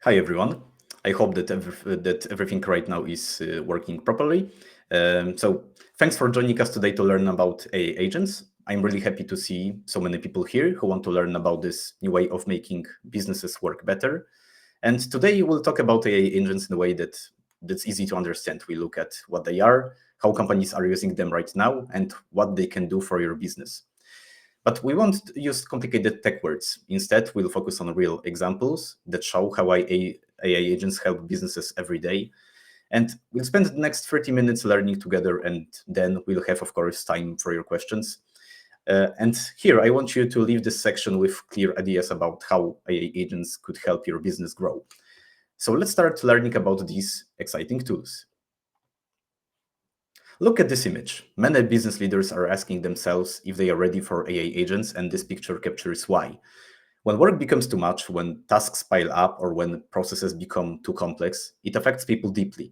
Hi everyone. I hope that that everything right now is working properly. So thanks for joining us today to learn about AI agents. I'm really happy to see so many people here who want to learn about this new way of making businesses work better. And today we'll talk about AI agents in a way that's easy to understand. We look at what they are, how companies are using them right now, and what they can do for your business. But we won't use complicated tech words. Instead, we'll focus on real examples that show how AI agents help businesses every day. And we'll spend the next 30 minutes learning together, and then we'll have, of course, time for your questions. And here, I want you to leave this section with clear ideas about how AI agents could help your business grow. So let's start learning about these exciting tools. Look at this image. Many business leaders are asking themselves if they are ready for AI agents, and this picture captures why. When work becomes too much, when tasks pile up, or when processes become too complex, it affects people deeply.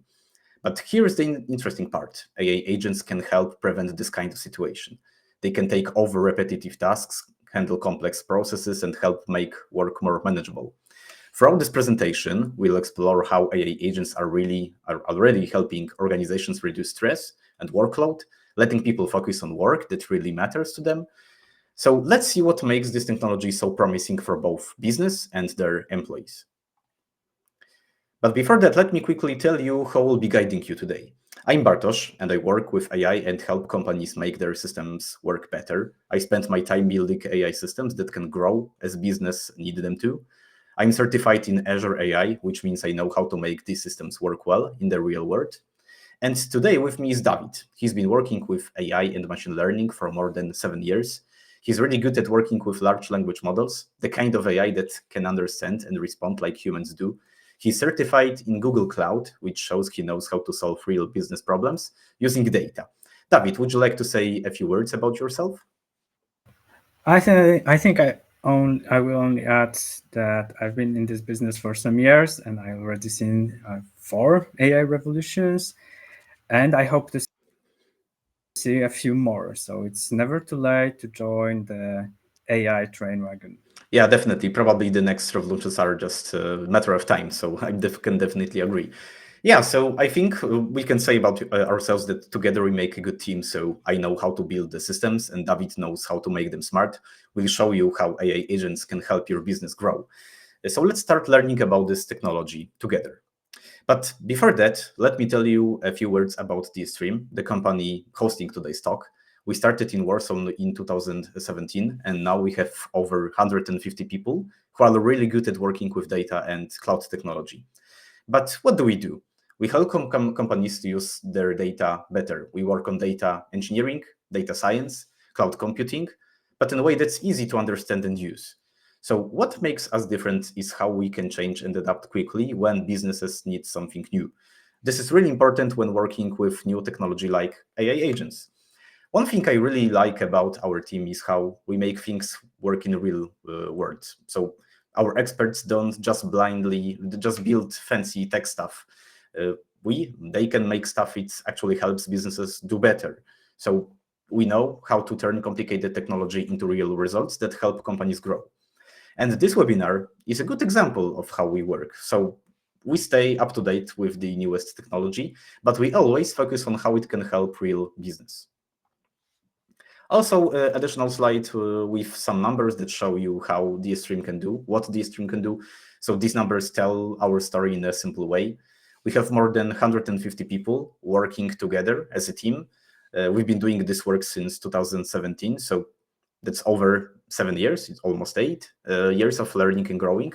But here's the interesting part. AI agents can help prevent this kind of situation. They can take over repetitive tasks, handle complex processes, and help make work more manageable. Throughout this presentation, we'll explore how AI agents are already helping organizations reduce stress and workload, letting people focus on work that really matters to them. So let's see what makes this technology so promising for both business and their employees. But before that, let me quickly tell you how we'll be guiding you today. I'm Bartosz, and I work with AI and help companies make their systems work better. I spend my time building AI systems that can grow as business need them to. I'm certified in Azure AI, which means I know how to make these systems work well in the real world. And today with me is David. He's been working with AI and machine learning for more than 7 years. He's really good at working with large language models, the kind of AI that can understand and respond like humans do. He's certified in Google Cloud, which shows he knows how to solve real business problems using data. David, would you like to say a few words about yourself? I will only add that I've been in this business for some years, and I already seen four AI revolutions, and I hope to see a few more. So it's never too late to join the AI train wagon. Yeah, definitely. Probably the next revolutions are just a matter of time. So can definitely agree. Yeah, so I think we can say about ourselves that together we make a good team. So I know how to build the systems, and David knows how to make them smart. We'll show you how AI agents can help your business grow. So let's start learning about this technology together. But before that, let me tell you a few words about DStream, the company hosting today's talk. We started in Warsaw in 2017, and now we have over 150 people who are really good at working with data and cloud technology. But what do we do? We help companies to use their data better. We work on data engineering, data science, cloud computing, but in a way that's easy to understand and use. So, what makes us different is how we can change and adapt quickly when businesses need something new. This is really important when working with new technology like AI agents. One thing I really like about our team is how we make things work in real world. So our experts don't just blindly just build fancy tech stuff. They can make stuff it actually helps businesses do better. So we know how to turn complicated technology into real results that help companies grow. And this webinar is a good example of how we work. So we stay up to date with the newest technology, but we always focus on how it can help real business. Also, additional slide with some numbers that show you how DStream can do, what DStream can do. So these numbers tell our story in a simple way. We have more than 150 people working together as a team. We've been doing this work since 2017, so that's over 7 years, it's almost 8 years of learning and growing.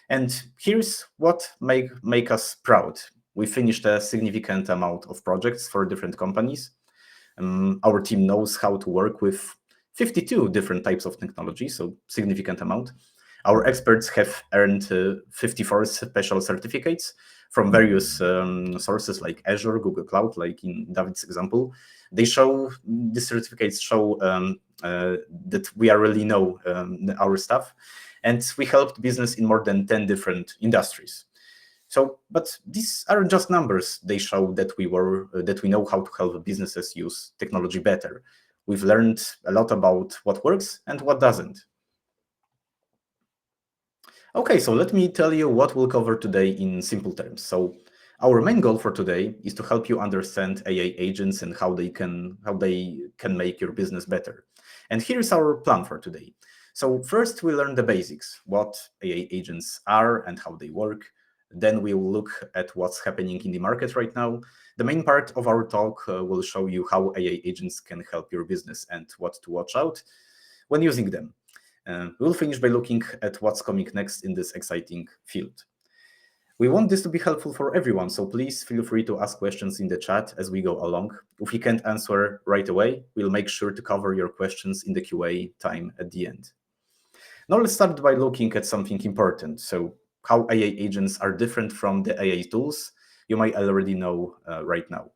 And here's what make us proud. We finished a significant amount of projects for different companies. Our team knows how to work with 52 different types of technology, so significant amount. Our experts have earned 54 special certificates from various sources like Azure, Google Cloud, like in David's example. These certificates show that we are really know our stuff, and we helped business in more than 10 different industries. So, but these aren't just numbers. They show that we know how to help businesses use technology better. We've learned a lot about what works and what doesn't. Okay, so let me tell you what we'll cover today in simple terms. So our main goal for today is to help you understand AI agents and how they can make your business better. And here's our plan for today. So first we learn the basics, what AI agents are and how they work. Then we will look at what's happening in the market right now. The main part of our talk will show you how AI agents can help your business and what to watch out when using them. We'll finish by looking at what's coming next in this exciting field. We want this to be helpful for everyone, so please feel free to ask questions in the chat as we go along. If we can't answer right away, we'll make sure to cover your questions in the QA time at the end. Now let's start by looking at something important. So how AI agents are different from the AI tools you might already know right now.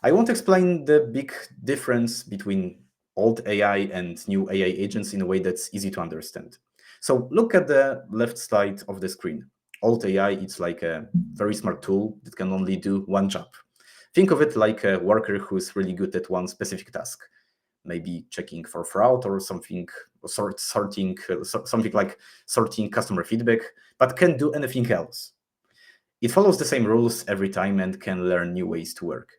I won't explain the big difference between old AI and new AI agents in a way that's easy to understand. So look at the left side of the screen. Old AI, it's like a very smart tool that can only do one job. Think of it like a worker who's really good at one specific task, maybe checking for fraud or something, something like sorting customer feedback, but can't do anything else. It follows the same rules every time and can learn new ways to work.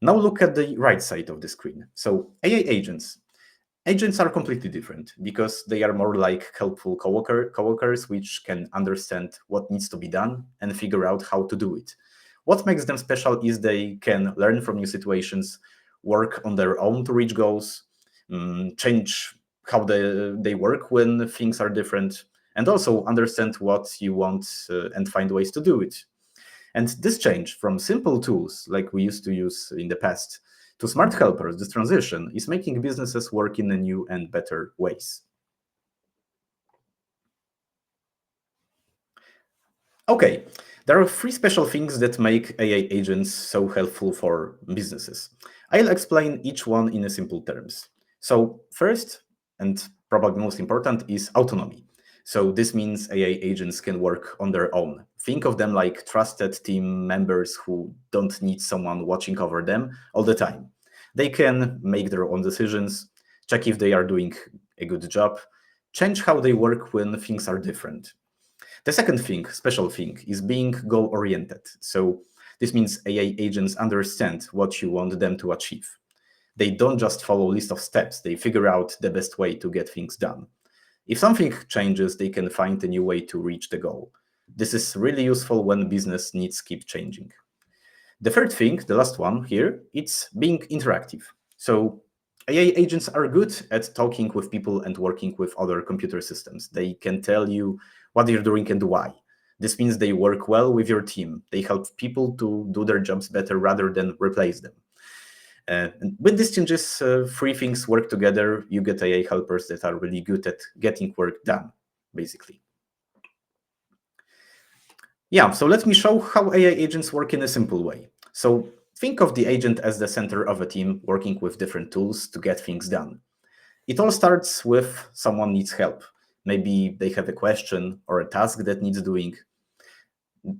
Now look at the right side of the screen. So AI agents. Agents are completely different because they are more like helpful coworkers which can understand what needs to be done and figure out how to do it. What makes them special is they can learn from new situations, work on their own to reach goals, change how they work when things are different, and also understand what you want and find ways to do it. And this change from simple tools like we used to use in the past to smart helpers, this transition is making businesses work in a new and better ways. Okay, there are three special things that make AI agents so helpful for businesses. I'll explain each one in a simple terms. So first, and probably most important, is autonomy. So this means AI agents can work on their own. Think of them like trusted team members who don't need someone watching over them all the time. They can make their own decisions, check if they are doing a good job, change how they work when things are different. The second thing, special thing, is being goal oriented. So this means AI agents understand what you want them to achieve. They don't just follow a list of steps, they figure out the best way to get things done. If something changes, they can find a new way to reach the goal. This is really useful when business needs keep changing. The third thing, the last one here, it's being interactive. So AI agents are good at talking with people and working with other computer systems. They can tell you what you're doing and why. This means they work well with your team. They help people to do their jobs better rather than replace them. And with these changes, three things work together. You get AI helpers that are really good at getting work done, basically. Yeah, so let me show how AI agents work in a simple way. So think of the agent as the center of a team working with different tools to get things done. It all starts with someone needs help. Maybe they have a question or a task that needs doing.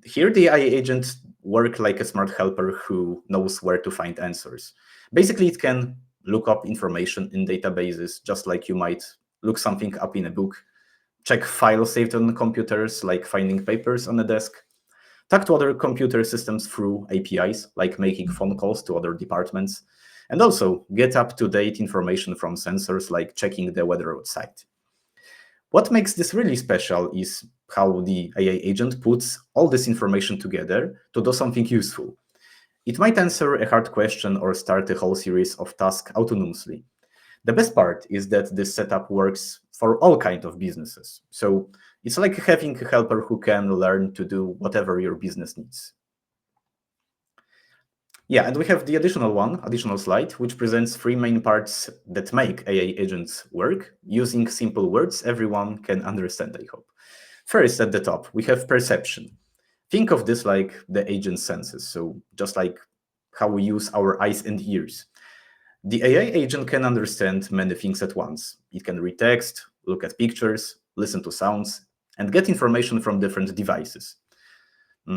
Here, the AI agent work like a smart helper who knows where to find answers. Basically, it can look up information in databases, just like you might look something up in a book, check files saved on computers, like finding papers on a desk, talk to other computer systems through APIs, like making phone calls to other departments, and also get up-to-date information from sensors, like checking the weather outside. What makes this really special is how the AI agent puts all this information together to do something useful. It might answer a hard question or start a whole series of tasks autonomously. The best part is that this setup works for all kinds of businesses. So it's like having a helper who can learn to do whatever your business needs. Yeah, and we have the additional slide, which presents three main parts that make AI agents work using simple words everyone can understand, I hope. First, at the top, we have perception. Think of this like the agent's senses, so just like how we use our eyes and ears. The AI agent can understand many things at once. It can read text, look at pictures, listen to sounds, and get information from different devices.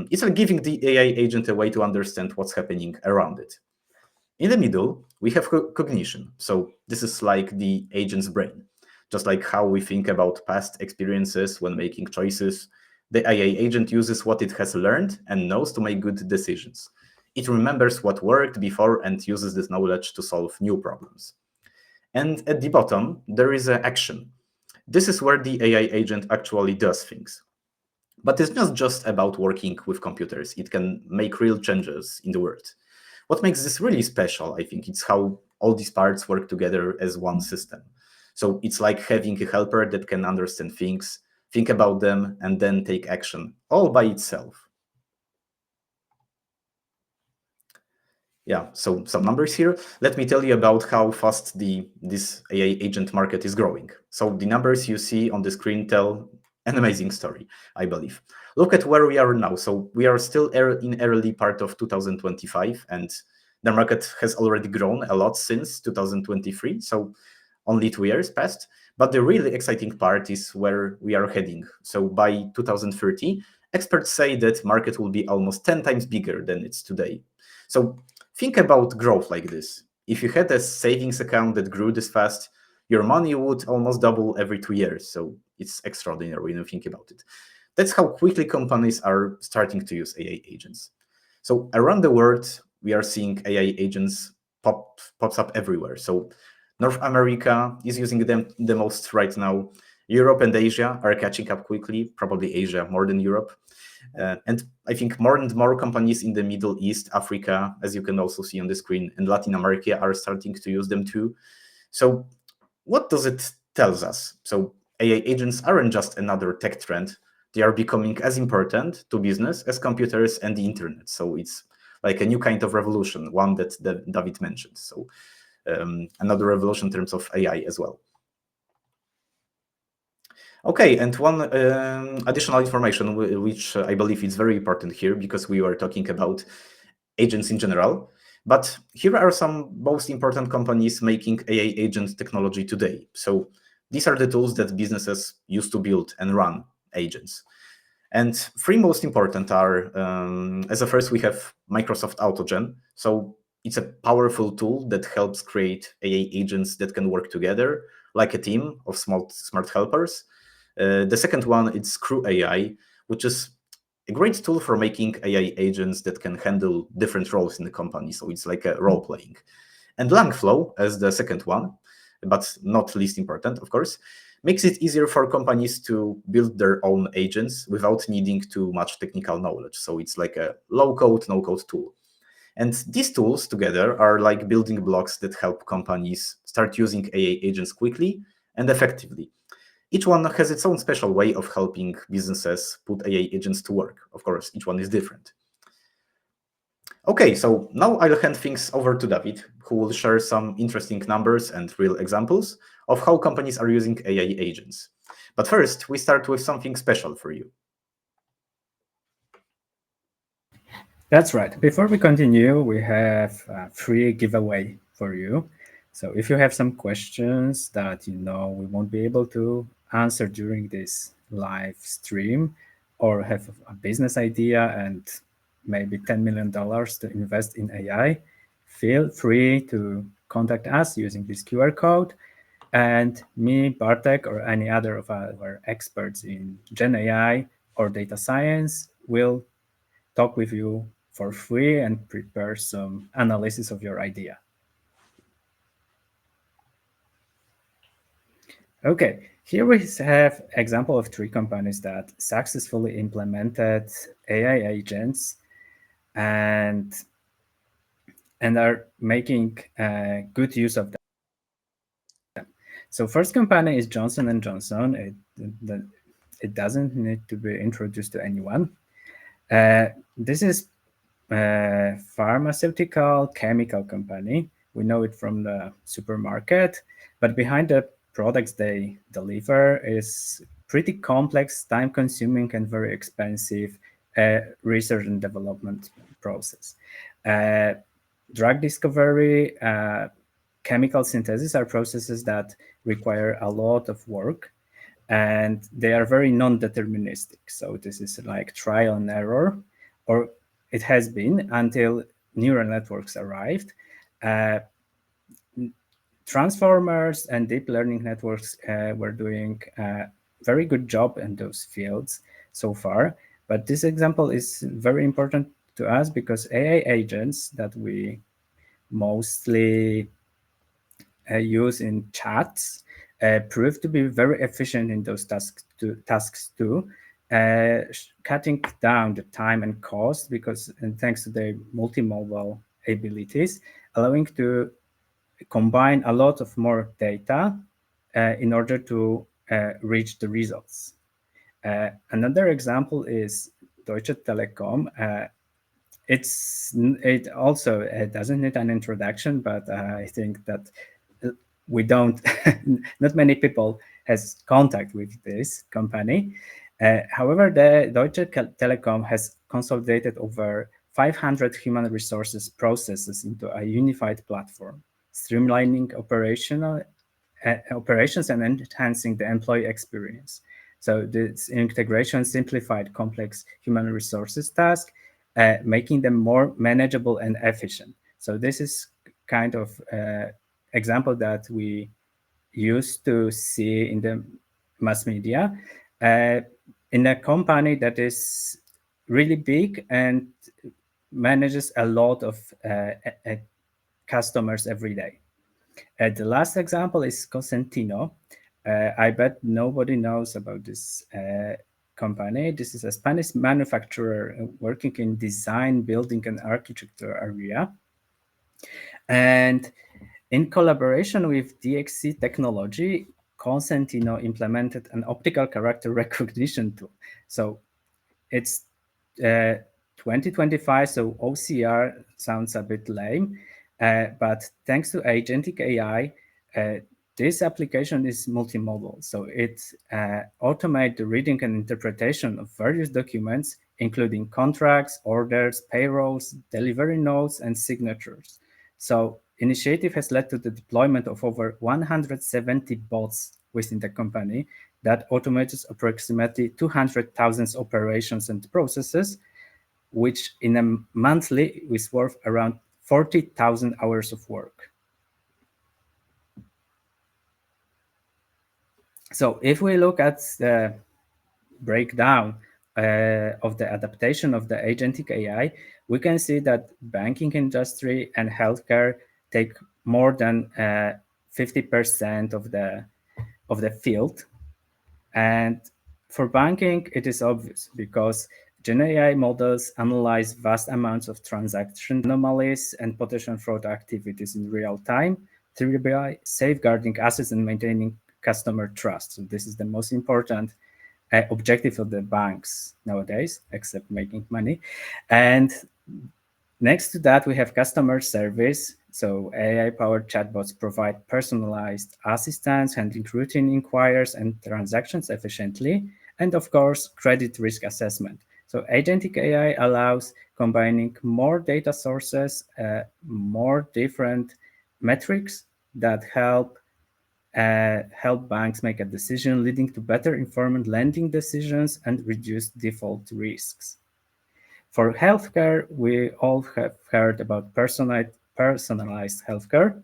It's like giving the AI agent a way to understand what's happening around it. In the middle, we have cognition. So this is like the agent's brain. Just like how we think about past experiences when making choices, the AI agent uses what it has learned and knows to make good decisions. It remembers what worked before and uses this knowledge to solve new problems. And at the bottom, there is an action. This is where the AI agent actually does things. But it's not just about working with computers. It can make real changes in the world. What makes this really special, I think, it's how all these parts work together as one system. So it's like having a helper that can understand things, think about them, and then take action all by itself. Yeah, so some numbers here. Let me tell you about how fast this AI agent market is growing. So the numbers you see on the screen tell an amazing story, I believe. Look at where we are now. So we are still in early part of 2025, and the market has already grown a lot since 2023. So only 2 years passed. But the really exciting part is where we are heading. So by 2030, experts say that market will be almost 10 times bigger than it's today. So think about growth like this. If you had a savings account that grew this fast, your money would almost double every 2 years. So it's extraordinary when you think about it. That's how quickly companies are starting to use AI agents. So around the world, we are seeing AI agents pops up everywhere. So North America is using them the most right now. Europe and Asia are catching up quickly, probably Asia more than Europe. And I think more and more companies in the Middle East, Africa, as you can also see on the screen, and Latin America are starting to use them too. So what does it tell us? So AI agents aren't just another tech trend. They are becoming as important to business as computers and the internet. So it's like a new kind of revolution, one that David mentioned. So another revolution in terms of AI as well. Okay, and one additional information, which I believe is very important here, because we were talking about agents in general. But here are some most important companies making AI agent technology today. So these are the tools that businesses use to build and run agents. And three most important are, as a first, we have Microsoft AutoGen. So it's a powerful tool that helps create AI agents that can work together like a team of smart helpers. The second one is Crew AI, which is a great tool for making AI agents that can handle different roles in the company. So it's like a role playing. And Langflow as the second one, but not least important, of course, makes it easier for companies to build their own agents without needing too much technical knowledge. So it's like a low-code, no-code tool. And these tools together are like building blocks that help companies start using AI agents quickly and effectively. Each one has its own special way of helping businesses put AI agents to work. Of course, each one is different. Okay, so now I'll hand things over to David, who will share some interesting numbers and real examples of how companies are using AI agents. But first, we start with something special for you. That's right. Before we continue, we have a free giveaway for you. So if you have some questions that you know we won't be able to answer during this live stream, or have a business idea and maybe $10 million to invest in AI, feel free to contact us using this QR code. And me, Bartek, or any other of our experts in Gen AI or data science will talk with you for free and prepare some analysis of your idea. Okay, here we have example of 3 companies that successfully implemented AI agents and are making good use of them. So first company is Johnson & Johnson. It doesn't need to be introduced to anyone. This is a pharmaceutical chemical company. We know it from the supermarket, but behind the products they deliver is pretty complex, time-consuming, and very expensive research and development process. Drug discovery, chemical synthesis are processes that require a lot of work, and they are very non-deterministic. So this is like trial and error, or it has been until neural networks arrived. transformers and deep learning networks were doing a very good job in those fields so far. But this example is very important to us because AI agents that we mostly use in chats prove to be very efficient in those tasks too, cutting down the time and cost because and thanks to their multimodal abilities, allowing to combine a lot of more data in order to reach the results. Another example is Deutsche Telekom. It also doesn't need an introduction, but I think that we don't, not many people has contact with this company. However, the Deutsche Telekom has consolidated over 500 human resources processes into a unified platform, streamlining operations and enhancing the employee experience. So this integration simplified complex human resources tasks, making them more manageable and efficient. So this is kind of example that we used to see in the mass media in a company that is really big and manages a lot of customers every day. The last example is Cosentino. I bet nobody knows about this company. This is a Spanish manufacturer working in design, building, and architecture area. And in collaboration with DXC technology, Cosentino implemented an optical character recognition tool. So it's 2025, so OCR sounds a bit lame, but thanks to agentic AI, this application is multimodal. So it automates the reading and interpretation of various documents, including contracts, orders, payrolls, delivery notes, and signatures. So initiative has led to the deployment of over 170 bots within the company that automates approximately 200,000 operations and processes, which in a monthly is worth around 40,000 hours of work. So if we look at the breakdown of the adaptation of the agentic AI, we can see that banking industry and healthcare take more than 50% of the field. And for banking, it is obvious because Gen AI models analyze vast amounts of transaction anomalies and potential fraud activities in real time, thereby safeguarding assets and maintaining customer trust. So this is the most important objective of the banks nowadays, except making money. And next to that, we have customer service. So AI-powered chatbots provide personalized assistance, handling routine inquiries and transactions efficiently. And of course, credit risk assessment. So agentic AI allows combining more data sources, more different metrics that help banks make a decision, leading to better informed lending decisions and reduced default risks. For healthcare, we all have heard about personalized healthcare.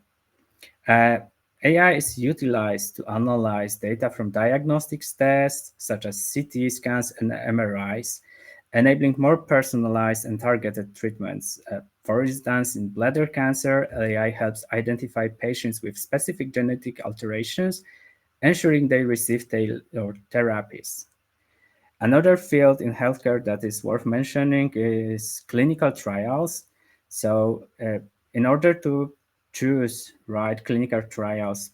AI is utilized to analyze data from diagnostics tests, such as CT scans and MRIs, enabling more personalized and targeted treatments. For instance, in bladder cancer, AI helps identify patients with specific genetic alterations, ensuring they receive tailored therapies. Another field in healthcare that is worth mentioning is clinical trials. So in order to choose right clinical trials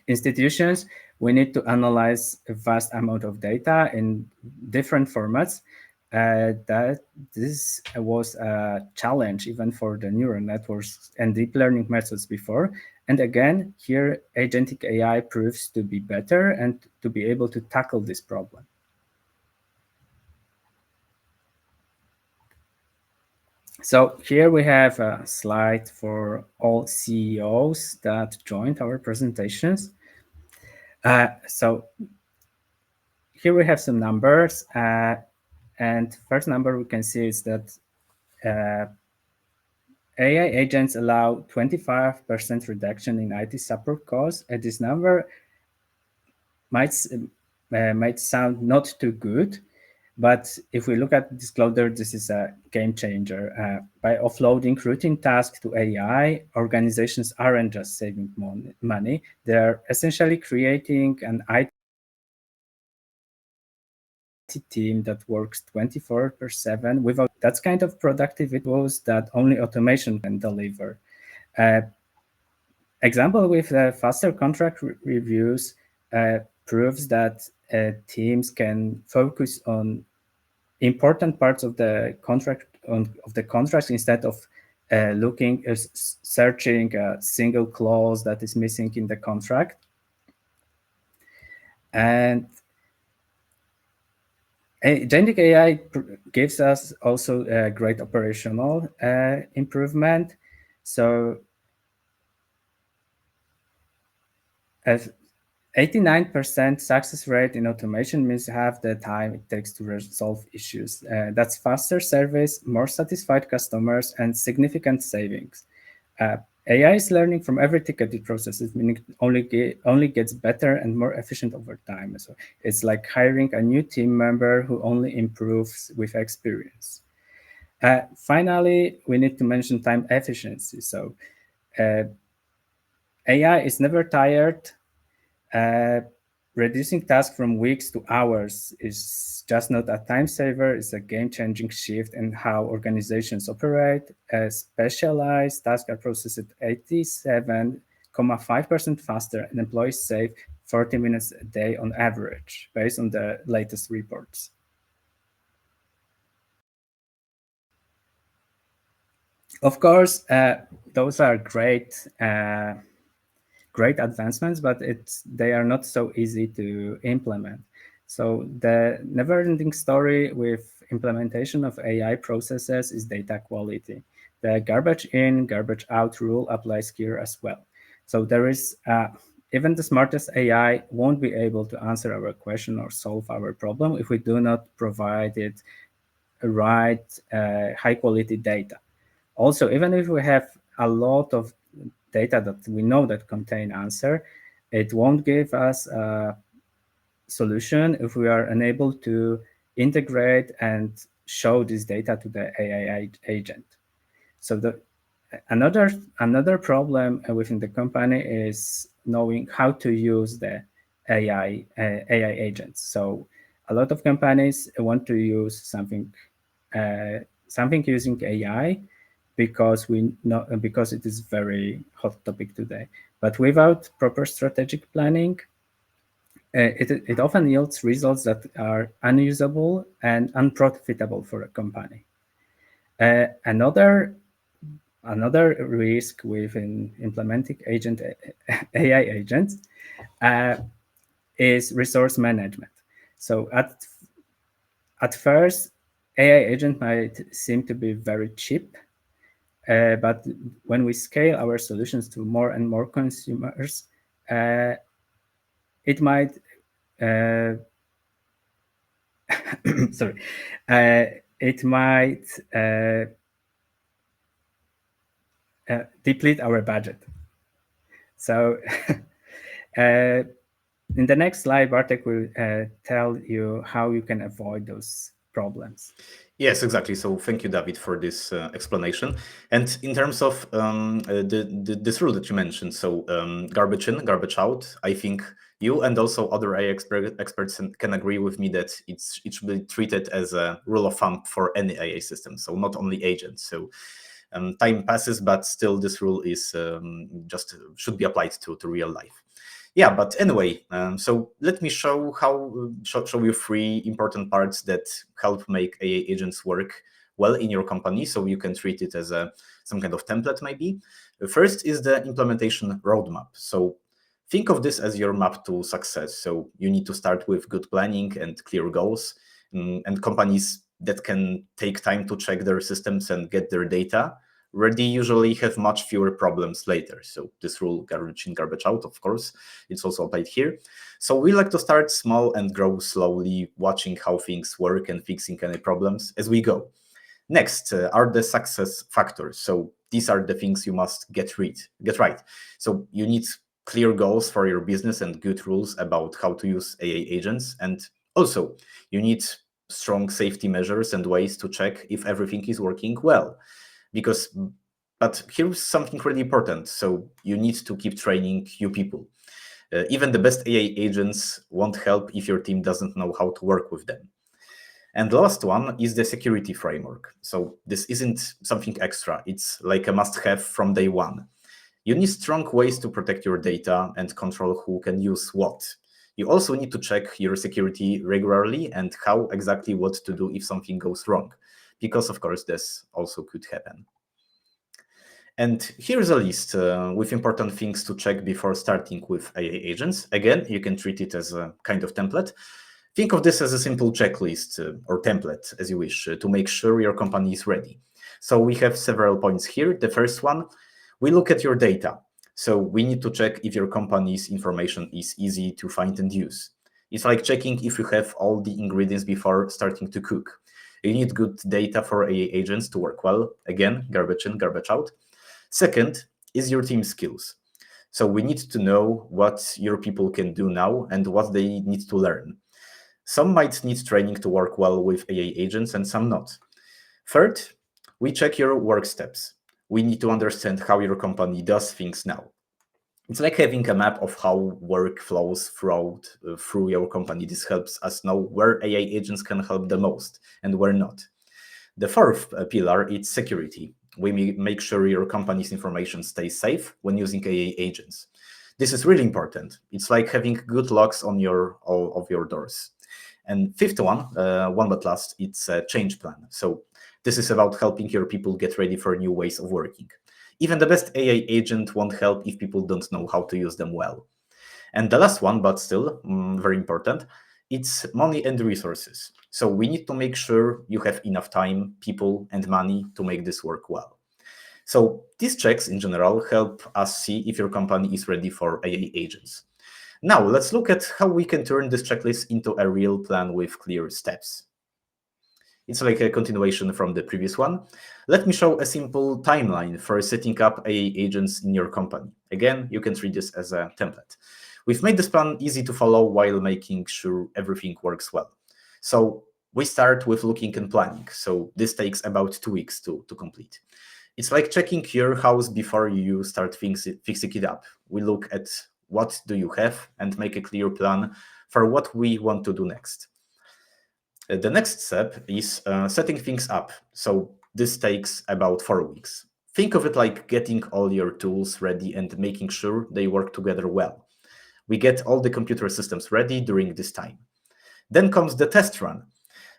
institutions, we need to analyze a vast amount of data in different formats. That this was a challenge even for the neural networks and deep learning methods before. And again, here agentic AI proves to be better and to be able to tackle this problem. So here we have a slide for all CEOs that joined our presentations. So here we have some numbers. And first number we can see is that AI agents allow 25% reduction in IT support costs, and this number might sound not too good, but if we look at this closer, this is a game changer. By offloading routine tasks to AI, organizations aren't just saving money, they're essentially creating an IT team that works 24/7 without that kind of productivity tools that only automation can deliver. Uh, Example with faster contract reviews proves that teams can focus on important parts of the contract of the contracts instead of searching a single clause that is missing in the contract. And agentic AI gives us also a great operational improvement. So as 89% success rate in automation means half the time it takes to resolve issues. That's faster service, more satisfied customers, and significant savings. AI is learning from every ticket it processes, meaning it only gets better and more efficient over time. So it's like hiring a new team member who only improves with experience. Finally, we need to mention time efficiency. So AI is never tired. Reducing tasks from weeks to hours is just not a time saver, it's a game-changing shift in how organizations operate. Specialized tasks are processed at 87.5% faster, and employees save 40 minutes a day on average, based on the latest reports. Of course, those are great advancements, but they are not so easy to implement. So the never-ending story with implementation of AI processes is data quality. The garbage in, garbage out rule applies here as well. So there is even the smartest AI won't be able to answer our question or solve our problem if we do not provide it right high quality data. Also, even if we have a lot of data that we know that contain answer, it won't give us a solution if we are unable to integrate and show this data to the AI agent. So another problem within the company is knowing how to use the AI agents. So a lot of companies want to use something using AI because it is very hot topic today. But without proper strategic planning, it often yields results that are unusable and unprofitable for a company. Another risk within implementing AI agents is resource management. So at first, AI agent might seem to be very cheap, but when we scale our solutions to more and more consumers, it might sorry, it might deplete our budget. So in the next slide, Bartek will tell you how you can avoid those problems. Yes, exactly. So thank you, David, for this explanation. And in terms of this rule that you mentioned, so garbage in, garbage out, I think you and also other AI experts can agree with me that it should be treated as a rule of thumb for any AI system, so not only agents. So time passes, but still this rule is just should be applied to real life. Yeah, but anyway, so let me show you three important parts that help make AI agents work well in your company, so you can treat it as some kind of template maybe. First is the implementation roadmap. So think of this as your map to success. So you need to start with good planning and clear goals, and companies that can take time to check their systems and get their data ready usually have much fewer problems later. So this rule, garbage in, garbage out, of course, it's also applied here. So we like to start small and grow slowly, watching how things work and fixing any problems as we go. Next are the success factors. So these are the things you must get right. So you need clear goals for your business and good rules about how to use AI agents. And also, you need strong safety measures and ways to check if everything is working well. But here's something really important. So you need to keep training new people. Even the best AI agents won't help if your team doesn't know how to work with them. And the last one is the security framework. So this isn't something extra. It's like a must-have from day one. You need strong ways to protect your data and control who can use what. You also need to check your security regularly and how exactly what to do if something goes wrong, because of course this also could happen. And here's a list with important things to check before starting with AI agents. Again, you can treat it as a kind of template. Think of this as a simple checklist or template, as you wish, to make sure your company is ready. So we have several points here. The first one, we look at your data. So we need to check if your company's information is easy to find and use. It's like checking if you have all the ingredients before starting to cook. You need good data for AI agents to work well. Again, garbage in, garbage out. Second is your team skills. So we need to know what your people can do now and what they need to learn. Some might need training to work well with AI agents and some not. Third, we check your work steps. We need to understand how your company does things now. It's like having a map of how work flows through your company. This helps us know where AI agents can help the most and where not. The fourth pillar is security. We make sure your company's information stays safe when using AI agents. This is really important. It's like having good locks on all of your doors. And fifth one but last, it's a change plan. So this is about helping your people get ready for new ways of working. Even the best AI agent won't help if people don't know how to use them well. And the last one, but still very important, it's money and resources. So we need to make sure you have enough time, people, and money to make this work well. So these checks in general help us see if your company is ready for AI agents. Now let's look at how we can turn this checklist into a real plan with clear steps. It's like a continuation from the previous one. Let me show a simple timeline for setting up AI agents in your company. Again, you can treat this as a template. We've made this plan easy to follow while making sure everything works well. So we start with looking and planning. So this takes about 2 weeks to complete. It's like checking your house before you start fixing it up. We look at what do you have and make a clear plan for what we want to do next. The next step is setting things up. So this takes about 4 weeks. Think of it like getting all your tools ready and making sure they work together well. We get all the computer systems ready during this time. Then comes the test run.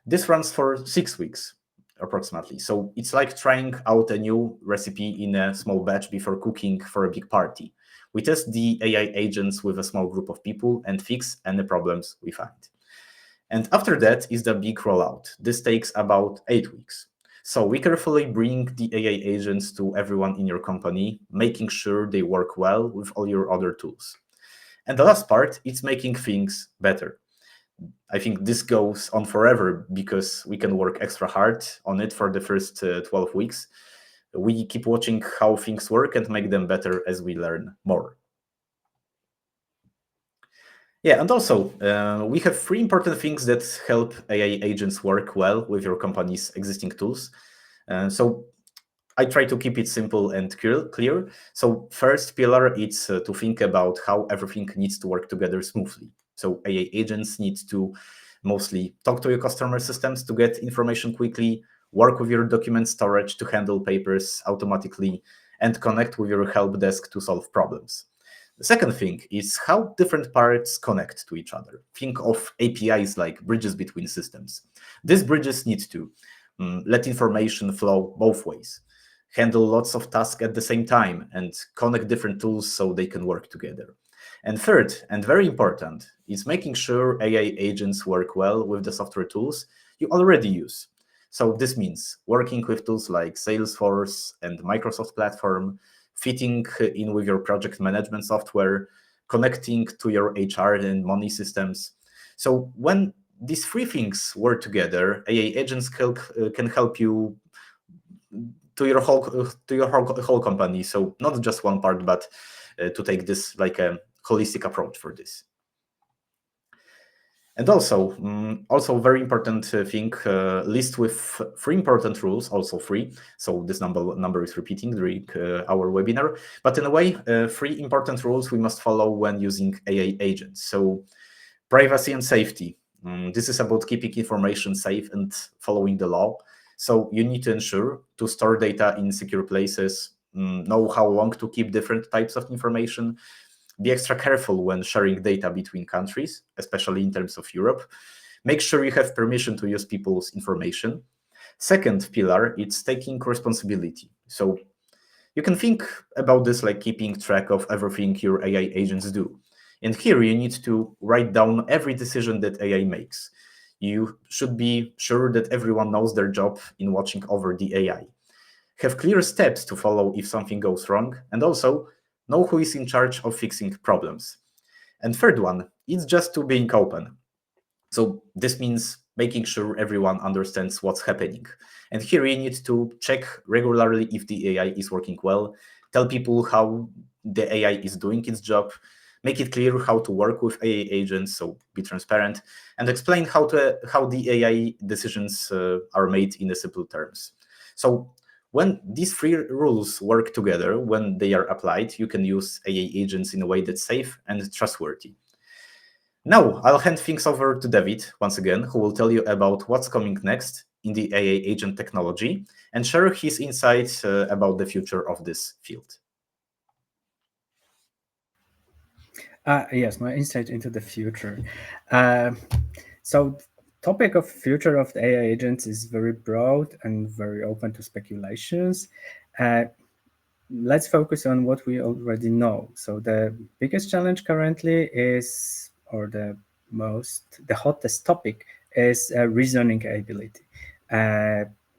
This runs for 6 weeks, approximately. So it's like trying out a new recipe in a small batch before cooking for a big party. We test the AI agents with a small group of people and fix any problems we find. And after that is the big rollout. This takes about 8 weeks. So we carefully bring the AI agents to everyone in your company, making sure they work well with all your other tools. And the last part is making things better. I think this goes on forever because we can work extra hard on it for the first 12 weeks. We keep watching how things work and make them better as we learn more. Yeah, and also we have 3 important things that help AI agents work well with your company's existing tools. So I try to keep it simple and clear. So first pillar is to think about how everything needs to work together smoothly. So AI agents need to mostly talk to your customer systems to get information quickly, work with your document storage to handle papers automatically, and connect with your help desk to solve problems. The second thing is how different parts connect to each other. Think of APIs like bridges between systems. These bridges need to let information flow both ways, handle lots of tasks at the same time, and connect different tools so they can work together. And third, and very important, is making sure AI agents work well with the software tools you already use. So this means working with tools like Salesforce and Microsoft Platform, fitting in with your project management software, connecting to your HR and money systems. So when these 3 things work together, AI agents can help you whole company. So not just one part, but to take this like a holistic approach for this. And also very important thing, list with 3 important rules, also 3. So this number is repeating during our webinar. But in a way, 3 important rules we must follow when using AI agents. So privacy and safety. This is about keeping information safe and following the law. So you need to ensure to store data in secure places, know how long to keep different types of information, be extra careful when sharing data between countries, especially in terms of Europe. Make sure you have permission to use people's information. Second pillar, it's taking responsibility. So you can think about this like keeping track of everything your AI agents do. And here you need to write down every decision that AI makes. You should be sure that everyone knows their job in watching over the AI. Have clear steps to follow if something goes wrong, and also know who is in charge of fixing problems. And third one, it's just to being open. So this means making sure everyone understands what's happening. And here you need to check regularly if the AI is working well, tell people how the AI is doing its job, make it clear how to work with AI agents, so be transparent, and explain how the AI decisions are made in the simple terms. So when these 3 rules work together, when they are applied, you can use AI agents in a way that's safe and trustworthy. Now, I'll hand things over to David once again, who will tell you about what's coming next in the AI agent technology and share his insights about the future of this field. Yes, my insight into the future. So topic of future of the AI agents is very broad and very open to speculations. Let's focus on what we already know. So the biggest challenge currently is, or the hottest topic is reasoning ability.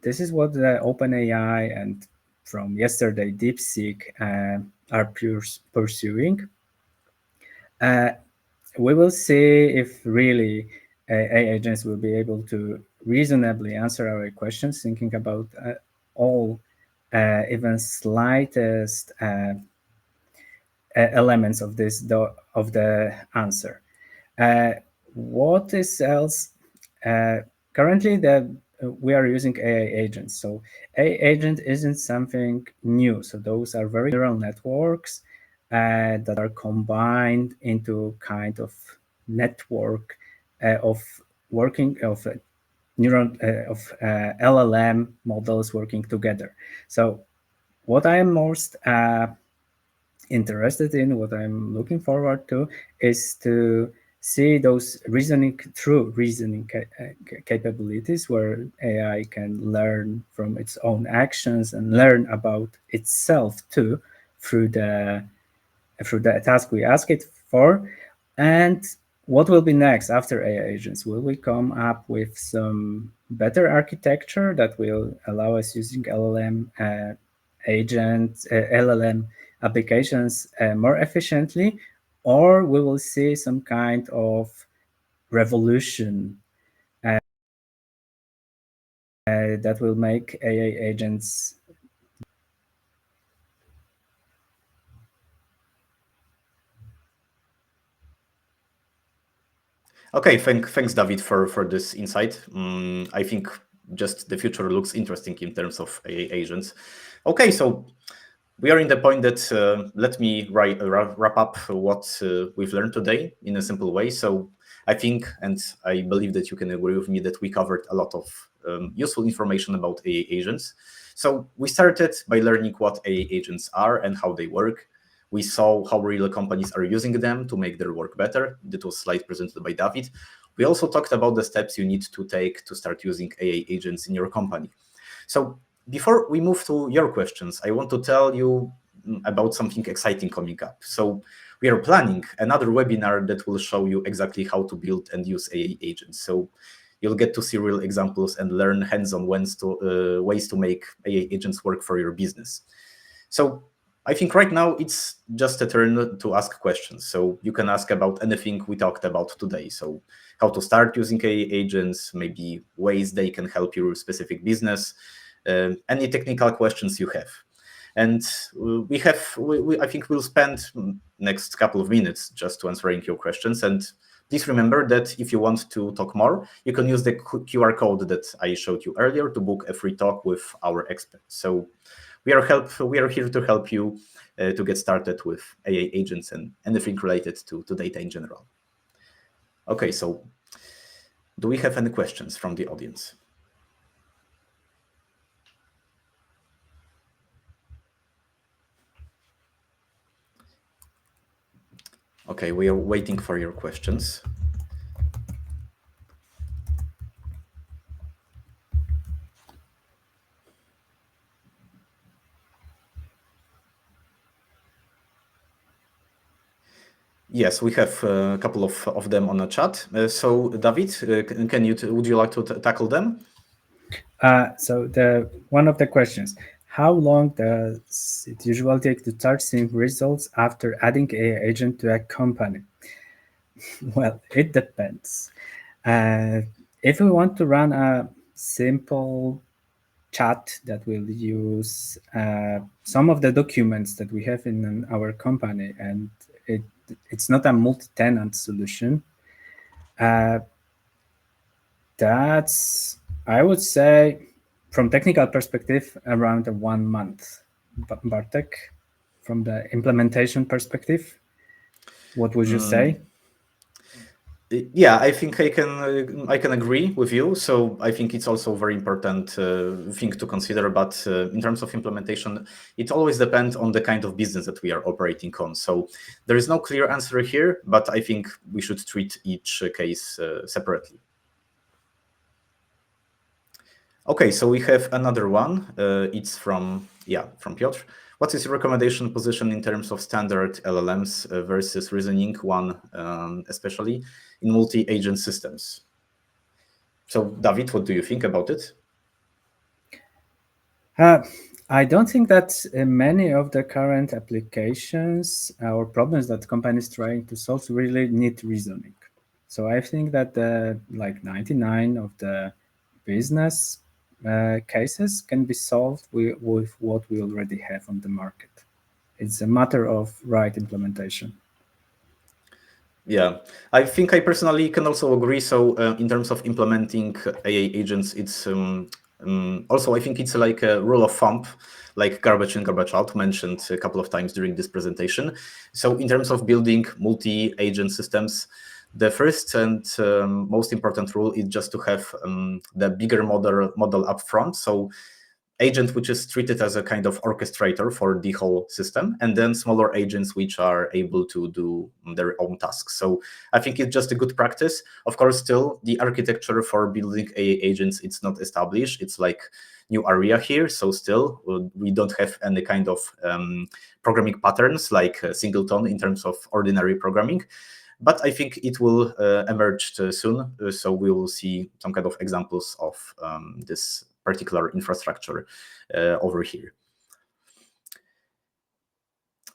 This is what the OpenAI and from yesterday DeepSeek are pursuing. We will see if really AI agents will be able to reasonably answer our questions, thinking about all even slightest elements of of the answer. What is else? Currently, we are using AI agents. So AI agent isn't something new. So those are very neural networks that are combined into kind of network of working of neural of LLM models working together. So what I am most interested in, what I'm looking forward to, is to see those reasoning capabilities where AI can learn from its own actions and learn about itself too through the task we ask it for. And what will be next after AI agents? Will we come up with some better architecture that will allow us using LLM agents, LLM applications more efficiently, or we will see some kind of revolution that will make AI agents. Okay, thanks, David, for this insight. I think just the future looks interesting in terms of AI agents. Okay, so we are in the point that let me wrap up what we've learned today in a simple way. So I think, and I believe that you can agree with me, that we covered a lot of useful information about AI agents. So we started by learning what AI agents are and how they work. We saw how real companies are using them to make their work better. That was slide presented by David. We also talked about the steps you need to take to start using AI agents in your company. So before we move to your questions, I want to tell you about something exciting coming up. So we are planning another webinar that will show you exactly how to build and use AI agents. So you'll get to see real examples and learn hands-on ways to make AI agents work for your business. So I think right now it's just a turn to ask questions. So you can ask about anything we talked about today. So how to start using AI agents, maybe ways they can help your specific business, any technical questions you have. And I think we'll spend next couple of minutes just to answering your questions. And please remember that if you want to talk more, you can use the QR code that I showed you earlier to book a free talk with our experts. So we are here to help you to get started with AI agents and anything related to data in general. Okay, so do we have any questions from the audience? Okay, we are waiting for your questions. Yes, we have a couple of them on the chat. So, David, would you like to tackle them? So one of the questions: how long does it usually take to start seeing results after adding AI agent to a company? Well, it depends. If we want to run a simple chat that will use some of the documents that we have in our company, and it's not a multi-tenant solution, that's, I would say, from technical perspective, around 1 month. Bartek, from the implementation perspective, what would you say? Yeah, I think I can agree with you. So I think it's also a very important thing to consider. But in terms of implementation, it always depends on the kind of business that we are operating on. So there is no clear answer here, but I think we should treat each case separately. Okay, so we have another one. It's from Piotr. What is your recommendation position in terms of standard LLMs versus reasoning one, especially in multi-agent systems? So, David, what do you think about it? I don't think that many of the current applications or problems that companies trying to solve really need reasoning. So I think that like 99 of the business cases can be solved with what we already have on the market. It's a matter of right implementation. Yeah, I think I personally can also agree. So in terms of implementing AI agents, it's also, I think it's like a rule of thumb, like garbage in, garbage out, mentioned a couple of times during this presentation. So in terms of building multi-agent systems, the first and most important rule is just to have the bigger model up front. So agent which is treated as a kind of orchestrator for the whole system, and then smaller agents which are able to do their own tasks. So I think it's just a good practice. Of course, still the architecture for building AI agents, it's not established. It's like new area here. So still we don't have any kind of programming patterns like singleton in terms of ordinary programming. But I think it will emerge soon. So we will see some kind of examples of this particular infrastructure over here.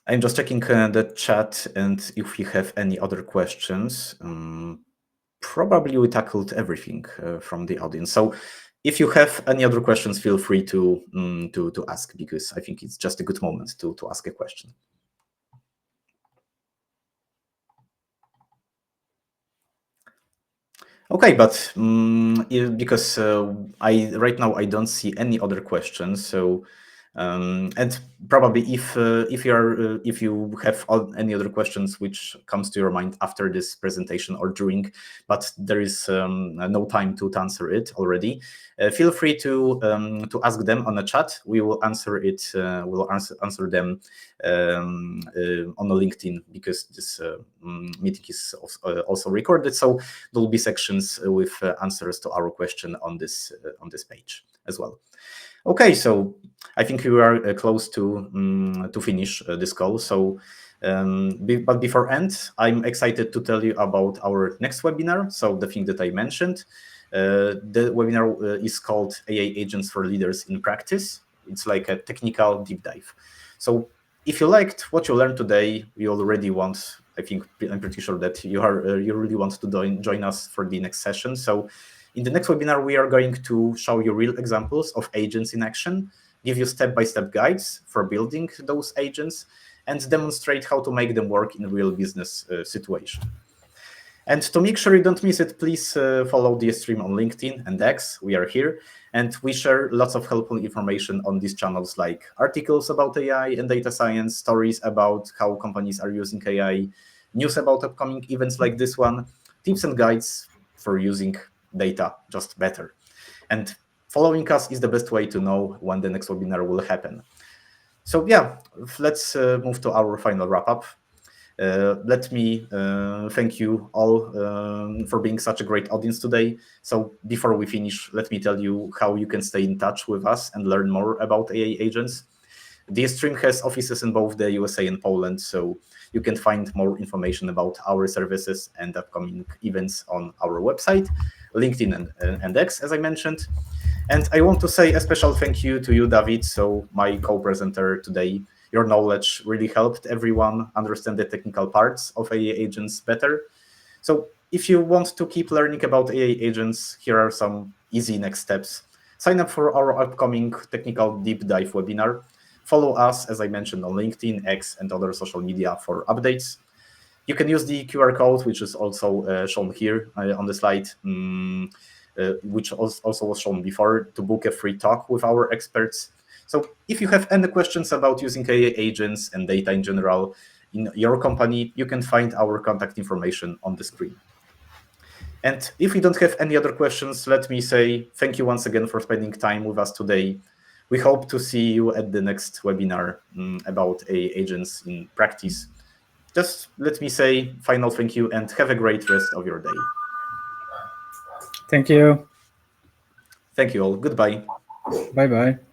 I'm just checking the chat, and if you have any other questions, probably we tackled everything from the audience. So if you have any other questions, feel free to ask, because I think it's just a good moment to ask a question. Okay, but because right now I don't see any other questions, so and probably if you have any other questions which comes to your mind after this presentation or during, but there is no time to answer it already, feel free to ask them on the chat. We will answer it. We'll answer them on the LinkedIn, because this meeting is also recorded. So there will be sections with answers to our question on this page as well. Okay, so I think we are close to finish this call. So, but before end, I'm excited to tell you about our next webinar. So the thing that I mentioned, the webinar is called AI Agents for Leaders in Practice. It's like a technical deep dive. So if you liked what you learned today, you already want, I think I'm pretty sure that you really want to join us for the next session. So In the next webinar, we are going to show you real examples of agents in action, give you step-by-step guides for building those agents, and demonstrate how to make them work in real business situation. And to make sure you don't miss it, please follow the stream on LinkedIn and X. We are here, and we share lots of helpful information on these channels, like articles about AI and data science, stories about how companies are using AI, news about upcoming events like this one, tips and guides for using data just better. And following us is the best way to know when the next webinar will happen. So yeah, let's move to our final wrap-up. Let me thank you all for being such a great audience today. So before we finish, let me tell you how you can stay in touch with us and learn more about AI agents. The stream has offices in both the USA and Poland, so you can find more information about our services and upcoming events on our website, LinkedIn and X, as I mentioned. And I want to say a special thank you to you, David, so my co-presenter today. Your knowledge really helped everyone understand the technical parts of AI agents better. So if you want to keep learning about AI agents, here are some easy next steps. Sign up for our upcoming technical deep dive webinar. Follow us, as I mentioned, on LinkedIn, X, and other social media for updates. You can use the QR code, which is also shown here on the slide, which also was shown before, to book a free talk with our experts. So if you have any questions about using AI agents and data in general in your company, you can find our contact information on the screen. And if we don't have any other questions, let me say thank you once again for spending time with us today. We hope to see you at the next webinar about AI agents in practice. Just let me say final thank you and have a great rest of your day. Thank you. Thank you all. Goodbye. Bye-bye.